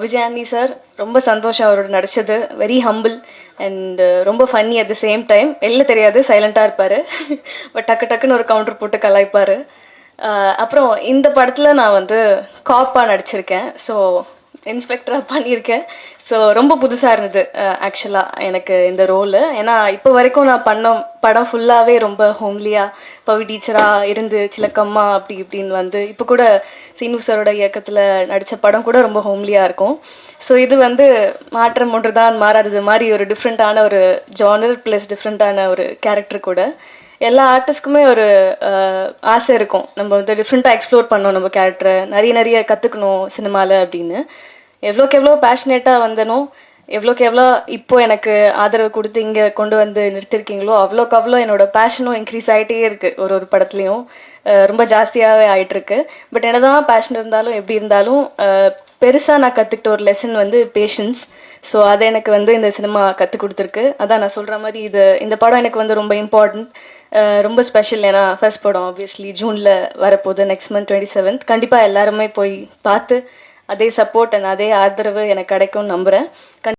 Vijayani sir ரொம்ப சந்தோஷம் அவரோட நடிச்சது. வெரி ஹம்பிள் அண்ட் ரொம்ப funny at the same time. வெளில தெரியாது, சைலண்டாக இருப்பார். பட் டக்குன்னு ஒரு கவுண்டர் போட்டு கலாய்ப்பார். அப்புறம் இந்த படத்தில் நான் வந்து காப்பாக நடிச்சிருக்கேன். ஸோ இன்ஸ்பெக்டராக பண்ணியிருக்கேன். ஸோ ரொம்ப புதுசாக இருந்தது ஆக்சுவலாக எனக்கு இந்த ரோலு. ஏன்னா இப்போ வரைக்கும் நான் பண்ண படம் ஃபுல்லாகவே ரொம்ப ஹோம்லியாக பவி டீச்சராக இருந்து சிலக்கம்மா அப்படி இப்படின்னு வந்து இப்போ கூட சீனு சாரோட இயக்கத்தில் நடித்த படம் கூட ரொம்ப ஹோம்லியாக இருக்கும். ஸோ இது வந்து மாற்றம் ஒன்று தான் மாறாதது மாதிரி ஒரு டிஃப்ரெண்ட்டான ஒரு ஜானர் ப்ளஸ் டிஃப்ரெண்ட்டான ஒரு கேரக்டர் கூட. எல்லா ஆர்டிஸ்ட்க்குமே ஒரு ஆசை இருக்கும், நம்ம வந்து டிஃப்ரெண்ட்டாக எக்ஸ்ப்ளோர் பண்ணோம் நம்ம கேரக்டரை, நிறைய கற்றுக்கணும் சினிமாவில் அப்படின்னு. எவ்வளோக்கு எவ்வளோ பேஷனேட்டாக வந்தனோ, எவ்வளோக்கு எவ்வளோ இப்போ எனக்கு ஆதரவு கொடுத்து இங்கே கொண்டு வந்து நிறுத்திருக்கீங்களோ அவ்வளோக்கு அவ்வளோ என்னோட பேஷனும் இன்க்ரீஸ் ஆகிட்டே இருக்குது. ஒரு படத்துலையும் ரொம்ப ஜாஸ்தியாகவே ஆகிட்டுருக்கு. பட் என்னதான் பேஷன் இருந்தாலும் எப்படி இருந்தாலும் பெருசாக நான் கற்றுக்கிட்ட ஒரு லெசன் வந்து பேஷன்ஸ். ஸோ அதை எனக்கு வந்து இந்த சினிமா கற்றுக் கொடுத்துருக்கு. அதான் நான் சொல்கிற மாதிரி இந்த படம் எனக்கு வந்து ரொம்ப இம்பார்ட்டன்ட், ரொம்ப ஸ்பெஷல். ஏன்னா ஃபர்ஸ்ட் படம் ஆப்வியஸ்லி ஜூனில் வரப்போகுது, நெக்ஸ்ட் மந்த் 27th. கண்டிப்பாக எல்லாருமே போய் பார்த்து அதே சப்போர்ட் அண்ட் அதே ஆதரவு எனக்கு கிடைக்கும்னு நம்புகிறேன்.